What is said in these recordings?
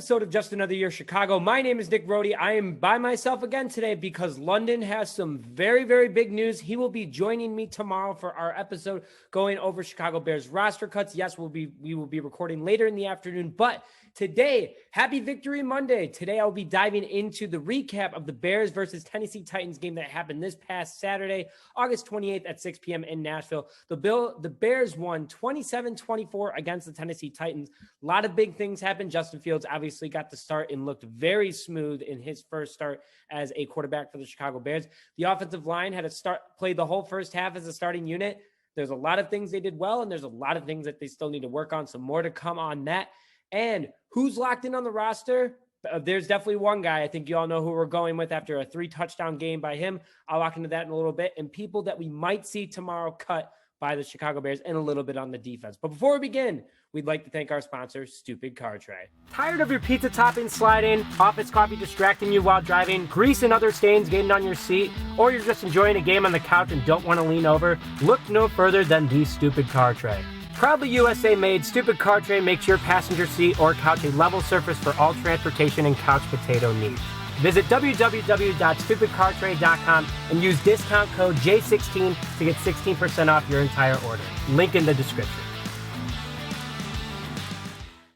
episode of Just Another Year Chicago. My name is Nick Brody. I am by myself again today because London has some very, very big news. He will be joining me tomorrow for our episode going over Chicago Bears roster cuts. Yes, we will be recording later in the afternoon, but today, happy Victory Monday. Today, I'll be diving into the recap of the Bears versus Tennessee Titans game that happened this past Saturday, August 28th at 6 p.m. in Nashville. The Bears won 27-24 against the Tennessee Titans. A lot of big things happened. Justin Fields obviously got the start and looked very smooth in his first start as a quarterback for the Chicago Bears. The offensive line played the whole first half as a starting unit. There's a lot of things they did well, and there's a lot of things that they still need to work on. So more to come on that. And who's locked in on the roster? There's definitely one guy. I think you all know who we're going with after a 3-touchdown game by him. I'll lock into that in a little bit. And people that we might see tomorrow cut by the Chicago Bears and a little bit on the defense. But before we begin, we'd like to thank our sponsor, Stupid Car Tray. Tired of your pizza topping sliding, office coffee distracting you while driving, grease and other stains getting on your seat, or you're just enjoying a game on the couch and don't want to lean over? Look no further than the Stupid Car Tray. Proudly USA made, Stupid Car Tray makes your passenger seat or couch a level surface for all transportation and couch potato needs. Visit www.stupidcartray.com and use discount code J16 to get 16% off your entire order. Link in the description.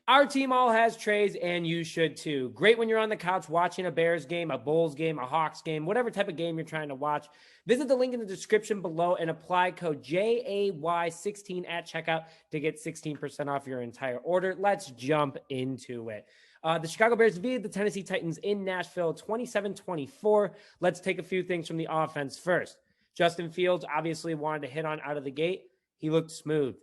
Our team all has trays, and you should too. Great when you're on the couch watching a Bears game, a Bulls game, a Hawks game, whatever type of game you're trying to watch. Visit the link in the description below and apply code JAY16 at checkout to get 16% off your entire order. Let's jump into it. The Chicago Bears defeated the Tennessee Titans in Nashville 27-24. Let's take a few things from the offense first. Justin Fields obviously wanted to hit on out of the gate. He looked smooth.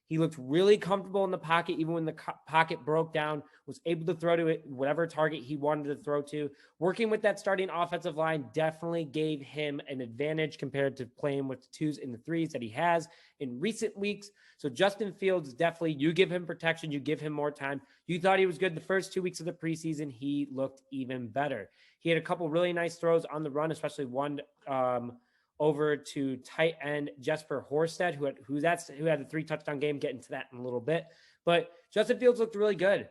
He looked really comfortable in the pocket, even when the pocket broke down, was able to throw to it, whatever target he wanted to throw to. Working with that starting offensive line definitely gave him an advantage compared to playing with the 2s and the 3s that he has in recent weeks. So Justin Fields, definitely, you give him protection, you give him more time. You thought he was good the first 2 weeks of the preseason. He looked even better. He had a couple really nice throws on the run, especially one over to tight end Jesper Horsted, who had a 3-touchdown game. Get into that in a little bit. But Justin Fields looked really good.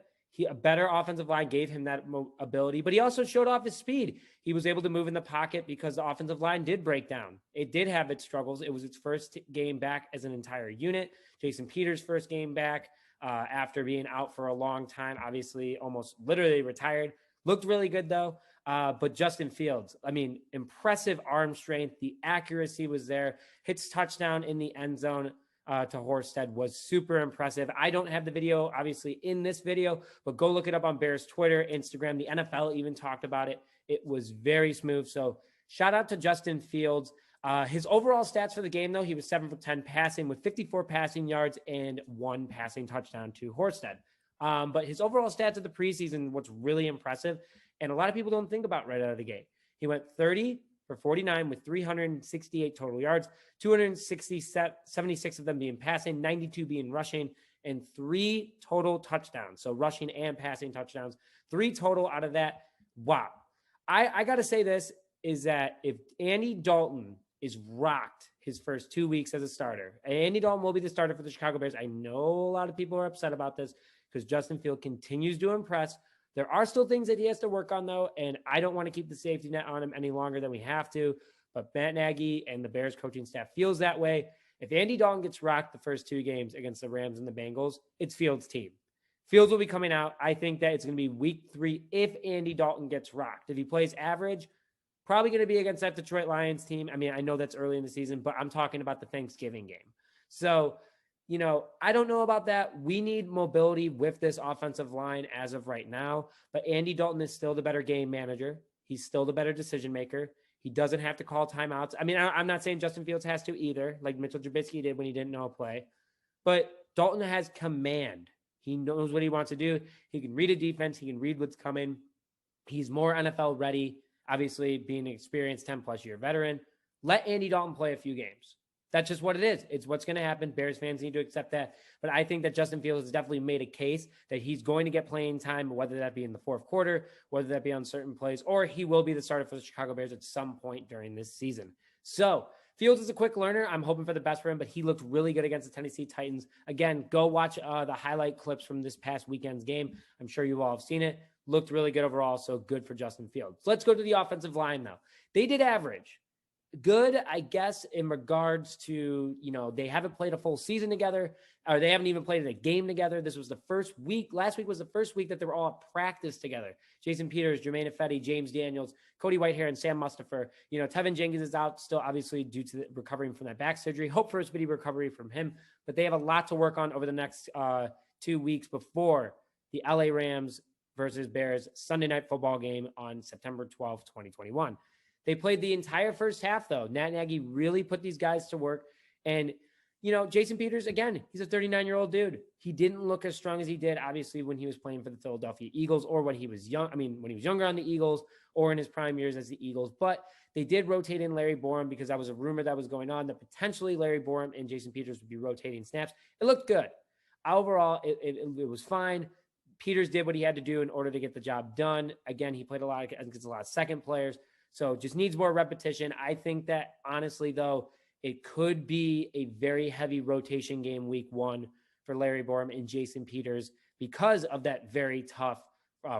A better offensive line gave him that ability, but he also showed off his speed. He was able to move in the pocket because the offensive line did break down. It did have its struggles. It was its first game back as an entire unit. Jason Peters' first game back after being out for a long time, obviously almost literally retired. Looked really good though. But Justin Fields, impressive arm strength. The accuracy was there. Hits touchdown in the end zone to Horsted was super impressive. I don't have the video, obviously, in this video, but go look it up on Bears Twitter, Instagram. The NFL even talked about it. It was very smooth. So shout out to Justin Fields. His overall stats for the game, though, he was 7 for 10 passing with 54 passing yards and 1 passing touchdown to Horsted. But his overall stats of the preseason, what's really impressive, and a lot of people don't think about right out of the gate. He went 30 for 49 with 368 total yards, 76 of them being passing, 92 being rushing, and 3 total touchdowns. So rushing and passing touchdowns, 3 total out of that. Wow. I got to say this is that if Andy Dalton is rocked his first 2 weeks as a starter, Andy Dalton will be the starter for the Chicago Bears. I know a lot of people are upset about this because Justin Fields continues to impress. There are still things that he has to work on, though, and I don't want to keep the safety net on him any longer than we have to, but Matt Nagy and the Bears coaching staff feels that way. If Andy Dalton gets rocked the first 2 games against the Rams and the Bengals, it's Fields' team. Fields will be coming out. I think that it's going to be week 3 if Andy Dalton gets rocked. If he plays average, probably going to be against that Detroit Lions team. I know that's early in the season, but I'm talking about the Thanksgiving game. So, I don't know about that. We need mobility with this offensive line as of right now, but Andy Dalton is still the better game manager. He's still the better decision maker. He doesn't have to call timeouts. I'm not saying Justin Fields has to either, like Mitchell Trubisky did when he didn't know a play, but Dalton has command. He knows what he wants to do. He can read a defense. He can read what's coming. He's more NFL ready, obviously being an experienced 10-plus year veteran. Let Andy Dalton play a few games. That's just what it is. It's what's going to happen. Bears fans need to accept that. But I think that Justin Fields has definitely made a case that he's going to get playing time, whether that be in the fourth quarter, whether that be on certain plays, or he will be the starter for the Chicago Bears at some point during this season. So Fields is a quick learner. I'm hoping for the best for him, but he looked really good against the Tennessee Titans. Again, go watch the highlight clips from this past weekend's game. I'm sure you all have seen it. looked really good overall. So good for Justin Fields. Let's go to the offensive line though. They did average. Good, I guess, in regards to, they haven't played a full season together, or they haven't even played a game together. This was the first week. Last week was the first week that they were all at practice together. Jason Peters, Jermaine Ifedi, James Daniels, Cody Whitehair, and Sam Mustafer. Tevin Jenkins is out still, obviously, due to recovering from that back surgery. Hope for a speedy recovery from him, but they have a lot to work on over the next 2 weeks before the LA Rams versus Bears Sunday night football game on September 12th, 2021. They played the entire first half, though. Matt Nagy really put these guys to work. And, Jason Peters, again, he's a 39-year-old dude. He didn't look as strong as he did, obviously, when he was playing for the Philadelphia Eagles or when he was young. When he was younger on the Eagles or in his prime years as the Eagles. But they did rotate in Larry Borom because that was a rumor that was going on that potentially Larry Borom and Jason Peters would be rotating snaps. It looked good. Overall, it was fine. Peters did what he had to do in order to get the job done. Again, he played against a lot of second players. So just needs more repetition. I think that honestly, though, it could be a very heavy rotation game week 1 for Larry Borom and Jason Peters because of that very tough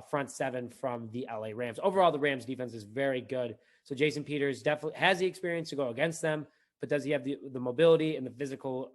front seven from the LA Rams. Overall, the Rams defense is very good. So Jason Peters definitely has the experience to go against them, but does he have the mobility and the physical,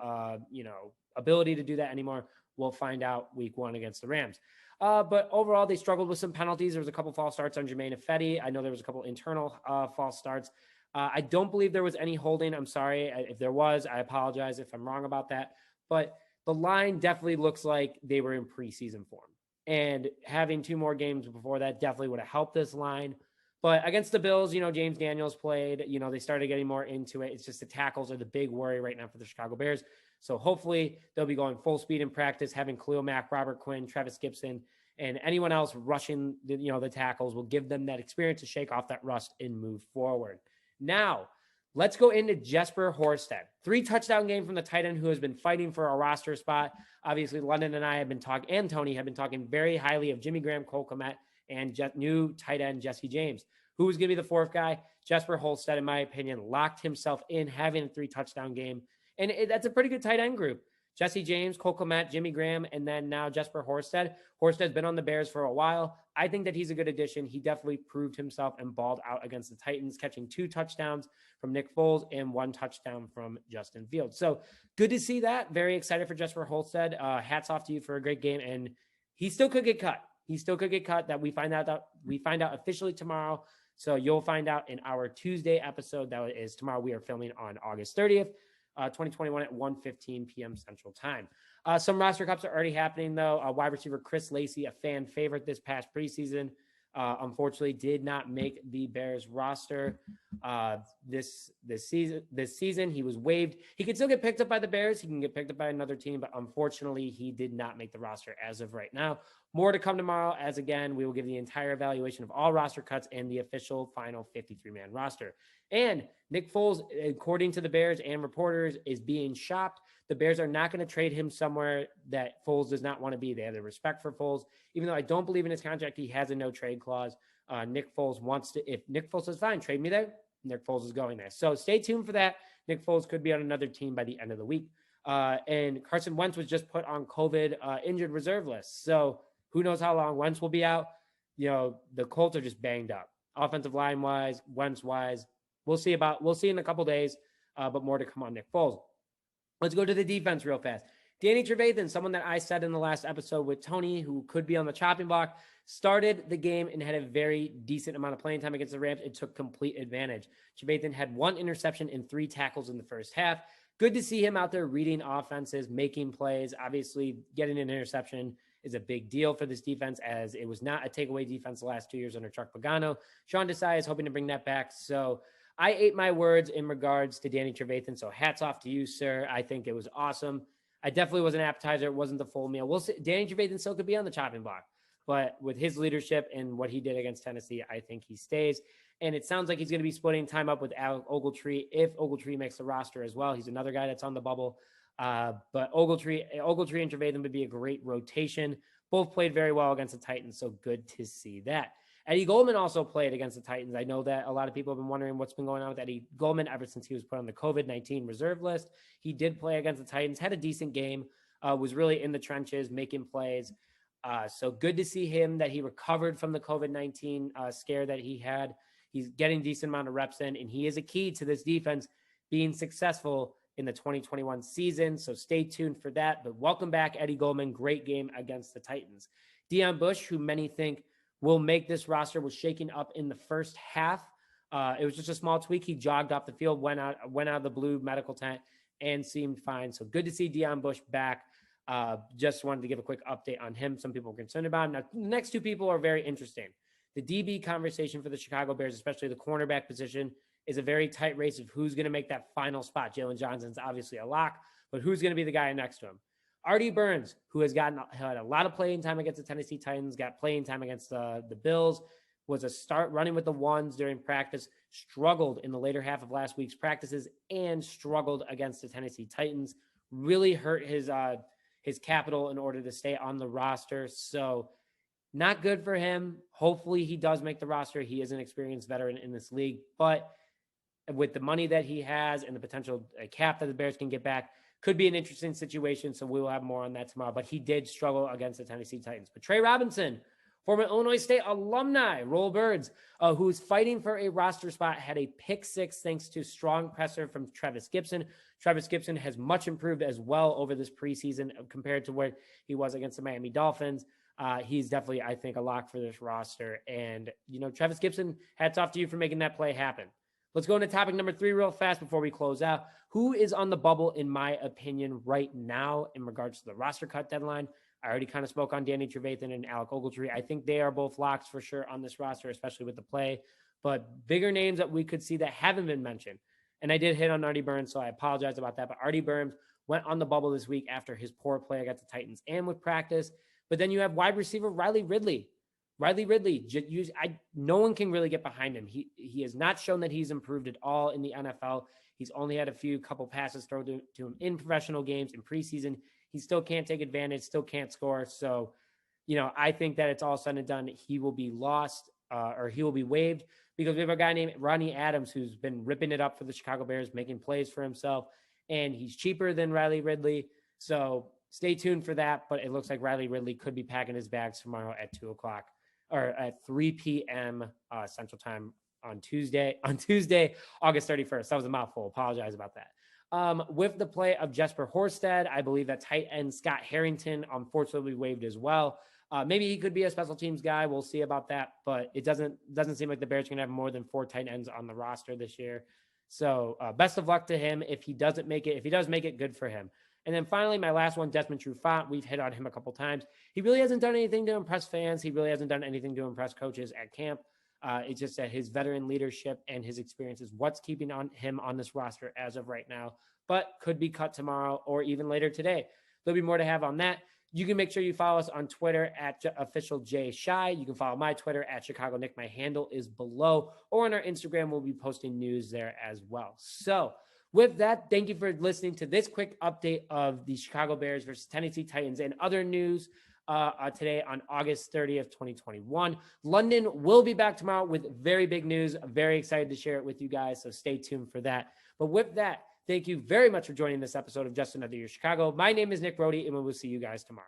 ability to do that anymore? We'll find out week 1 against the Rams. But overall, they struggled with some penalties. There was a couple false starts on Jermaine Ifedi. I know there was a couple internal false starts. I don't believe there was any holding. I'm sorry. If there was, I apologize if I'm wrong about that. But the line definitely looks like they were in preseason form. And having 2 more games before that definitely would have helped this line. But against the Bills, James Daniels played. They started getting more into it. It's just the tackles are the big worry right now for the Chicago Bears. So hopefully they'll be going full speed in practice, having Khalil Mack, Robert Quinn, Travis Gibson, and anyone else rushing the tackles will give them that experience to shake off that rust and move forward. Now, let's go into Jesper Horsted. 3 touchdown game from the tight end who has been fighting for a roster spot. Obviously, London and I have been talking, and Tony have been talking very highly of Jimmy Graham, Cole Kmet, and new tight end Jesse James. Who was going to be the 4th guy? Jesper Horsted, in my opinion, locked himself in having a 3 touchdown game. And that's a pretty good tight end group. Jesse James, Cole Kmet, Jimmy Graham, and then now Jesper Horsted. Horsted's been on the Bears for a while. I think that he's a good addition. He definitely proved himself and balled out against the Titans, catching 2 touchdowns from Nick Foles and 1 touchdown from Justin Fields. So good to see that. Very excited for Jesper Horsted. Hats off to you for a great game. And he still could get cut. That we find out officially tomorrow. So you'll find out in our Tuesday episode. That is tomorrow. We are filming on August 30th. 2021 at 1:15 p.m. Central Time. Some roster cups are already happening, though. Wide receiver Chris Lacey, a fan favorite this past preseason, unfortunately did not make the Bears roster this season. He was waived. He can still get picked up by the Bears. He can get picked up by another team, but unfortunately, he did not make the roster as of right now. More to come tomorrow, as again, we will give the entire evaluation of all roster cuts and the official final 53-man roster. And Nick Foles, according to the Bears and reporters, is being shopped. The Bears are not going to trade him somewhere that Foles does not want to be. They have the respect for Foles. Even though I don't believe in his contract, he has a no-trade clause. Nick Foles wants to, if Nick Foles says, fine, trade me there, Nick Foles is going there. So stay tuned for that. Nick Foles could be on another team by the end of the week. And Carson Wentz was just put on COVID injured reserve list. So who knows how long Wentz will be out. The Colts are just banged up. Offensive line-wise, Wentz-wise. We'll see in a couple days, but more to come on Nick Foles. Let's go to the defense real fast. Danny Trevathan, someone that I said in the last episode with Tony, who could be on the chopping block, started the game and had a very decent amount of playing time against the Rams. It took complete advantage. Trevathan had 1 interception and 3 tackles in the first half. Good to see him out there reading offenses, making plays. Obviously, getting an interception is a big deal for this defense, as it was not a takeaway defense the last 2 years under Chuck Pagano. Sean Desai is hoping to bring that back. So I ate my words in regards to Danny Trevathan. So hats off to you, sir. I think it was awesome. I definitely was an appetizer. It wasn't the full meal. We'll see. Danny Trevathan still could be on the chopping block, but with his leadership and what he did against Tennessee, I think he stays. And it sounds like he's going to be splitting time up with Alec Ogletree if Ogletree makes the roster as well. He's another guy that's on the bubble. But Ogletree and Trevathan would be a great rotation. Both played very well against the Titans, so good to see that. Eddie Goldman also played against the Titans. I know that a lot of people have been wondering what's been going on with Eddie Goldman ever since he was put on the COVID-19 reserve list. He did play against the Titans, had a decent game, was really in the trenches, making plays. So good to see him that he recovered from the COVID-19 scare that he had. He's getting a decent amount of reps in, and he is a key to this defense being successful in the 2021 season. So stay tuned for that. But welcome back, Eddie Goldman. Great game against the Titans. Deion Bush, who many think will make this roster, was shaken up in the first half. It was just a small tweak. He jogged off the field, went out of the blue medical tent, and seemed fine. So good to see Deion Bush back. Just wanted to give a quick update on him. Some people are concerned about him. Now, the next two people are very interesting. The DB conversation for the Chicago Bears, especially the cornerback position, is a very tight race of who's going to make that final spot. Jalen Johnson's obviously a lock, but who's going to be the guy next to him? Artie Burns, who had a lot of playing time against the Tennessee Titans, got playing time against the Bills, was a start running with the ones during practice, struggled in the later half of last week's practices, and struggled against the Tennessee Titans. Really hurt his capital in order to stay on the roster. So not good for him. Hopefully he does make the roster. He is an experienced veteran in this league, but with the money that he has and the potential cap that the Bears can get back, could be an interesting situation. So we will have more on that tomorrow, but he did struggle against the Tennessee Titans. But Trey Robinson, former Illinois State alumni, Roll Birds, who's fighting for a roster spot, had a pick six thanks to strong presser from Travis Gibson. Travis Gibson has much improved as well over this preseason compared to where he was against the Miami Dolphins. He's definitely, I think, a lock for this roster. And, Travis Gibson, hats off to you for making that play happen. Let's go into topic number 3 real fast before we close out. Who is on the bubble, in my opinion, right now in regards to the roster cut deadline? I already kind of spoke on Danny Trevathan and Alec Ogletree. I think they are both locks for sure on this roster, especially with the play. But bigger names that we could see that haven't been mentioned. And I did hit on Artie Burns, so I apologize about that. But Artie Burns went on the bubble this week after his poor play against the Titans and with practice. But then you have wide receiver Riley Ridley. No one can really get behind him. He has not shown that he's improved at all in the NFL. He's only had a couple passes thrown to him in professional games in preseason. He still can't take advantage, still can't score. So, I think that it's all said and done. He will be lost or he will be waived because we have a guy named Ronnie Adams who's been ripping it up for the Chicago Bears, making plays for himself, and he's cheaper than Riley Ridley. So stay tuned for that. But it looks like Riley Ridley could be packing his bags tomorrow at 2:00 or at 3 p.m. Central Time on Tuesday, August 31st. That was a mouthful. Apologize about that. With the play of Jesper Horsted, I believe that tight end Scott Harrington unfortunately waived as well. Maybe he could be a special teams guy. We'll see about that, but it doesn't seem like the Bears are going to have more than 4 tight ends on the roster this year. So best of luck to him. If he doesn't make it, if he does make it, good for him. And then finally, my last one, Desmond Trufant. We've hit on him a couple times. He really hasn't done anything to impress fans. He really hasn't done anything to impress coaches at camp. It's just that his veteran leadership and his experience is what's keeping him on this roster as of right now, but could be cut tomorrow or even later today. There'll be more to have on that. You can make sure you follow us on Twitter at officialjshy. You can follow my Twitter at Chicago Nick. My handle is below, or on our Instagram, we'll be posting news there as well. So with that, thank you for listening to this quick update of the Chicago Bears versus Tennessee Titans and other news today on August 30th, 2021. London will be back tomorrow with very big news. I'm very excited to share it with you guys, so stay tuned for that. But with that, thank you very much for joining this episode of Just Another Year Chicago. My name is Nick Brody, and we will see you guys tomorrow.